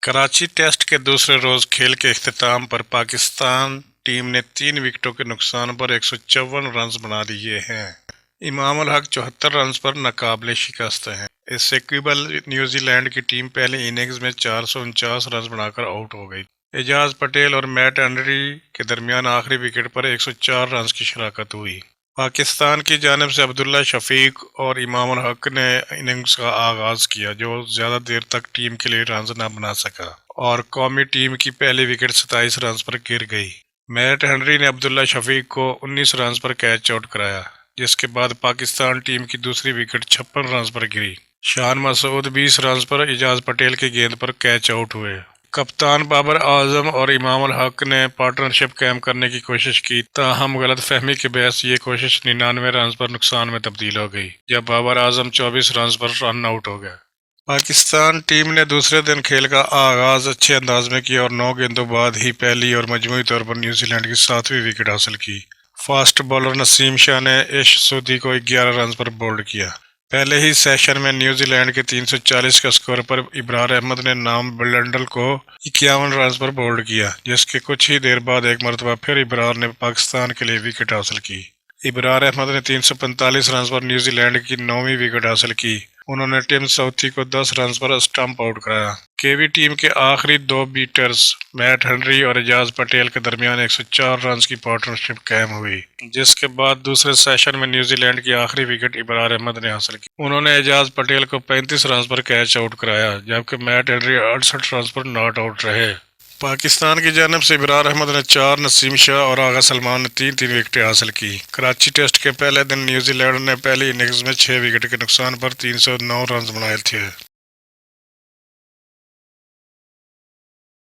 Karachi test کے دوسرے روز کھیل کے اختتام پر پاکستان ٹیم نے 3 وکٹوں کے نقصان پر 154 رنز بنا لیے ہیں۔ امام الحق 74 رنز پر ناقابل شکست ہیں۔ اس سے قبل نیوزی لینڈ کی ٹیم پہلی اننگز میں 449 رنز بنا کر آؤٹ ہو گئی۔ اعجاز پٹیل اور میٹ ہنری کے درمیان آخری وکٹ پر 104 رنز کی شراکت ہوئی۔ پاکستان کی جانب سے عبداللہ شفیق اور امام الحق نے اننگز کا آغاز کیا، جو زیادہ دیر تک ٹیم کے لیے رنز نہ بنا سکا اور قومی ٹیم کی پہلی وکٹ 27 رنز پر گر گئی۔ میٹ ہنری نے عبداللہ شفیق کو 19 رنز پر کیچ آؤٹ کرایا، جس کے بعد پاکستان ٹیم کی دوسری وکٹ 56 رنز پر گری۔ شان مسعود 20 رنز پر اعجاز پٹیل کی گیند پر کیچ آؤٹ ہوئے۔ کپتان بابر اعظم اور امام الحق نے پارٹنرشپ قائم کرنے کی کوشش کی، تاہم غلط فہمی کے باعث یہ کوشش 99 رنز پر نقصان میں تبدیل ہو گئی، جب بابر اعظم 24 رنز پر رن آؤٹ ہو گئے۔ پاکستان ٹیم نے دوسرے دن کھیل کا آغاز اچھے انداز میں کیا اور 9 گیندوں بعد ہی پہلی اور مجموعی طور پر نیوزی لینڈ کی 7ویں وکٹ حاصل کی۔ فاسٹ بالر نسیم شاہ نے ایش سودی کو 11 رنز پر بولڈ کیا۔ پہلے ہی سیشن میں نیوزی لینڈ کے 340 کا سکور پر ابرار احمد نے نام بلنڈل کو 51 رنز پر بولڈ کیا، جس کے کچھ ہی دیر بعد ایک مرتبہ پھر ابرار نے پاکستان کے لیے وکٹ حاصل کی۔ ابرار احمد نے 345 رنز پر نیوزی لینڈ کی 9ویں وکٹ حاصل کی۔ انہوں نے ٹم ساؤتھی کو 10 رنز پر اسٹمپ آؤٹ کرایا۔ کیوی ٹیم کے آخری 2 بیٹرز میٹ ہنری اور اعجاز پٹیل کے درمیان 104 رنز کی پارٹنرشپ قائم ہوئی، جس کے بعد دوسرے سیشن میں نیوزی لینڈ کی آخری وکٹ ابرار احمد نے حاصل کی۔ انہوں نے اعجاز پٹیل کو 35 رنز پر کیچ آؤٹ کرایا، جبکہ میٹ ہنری 68 رنز پر ناٹ آؤٹ رہے۔ پاکستان کی جانب سے ابرار احمد نے 4، نسیم شاہ اور آغا سلمان نے 3 وکٹیں حاصل کی۔ کراچی ٹیسٹ کے پہلے دن نیوزی لینڈ نے پہلی اننگز میں 6 وکٹ کے نقصان پر 309 رنز بنائے تھے۔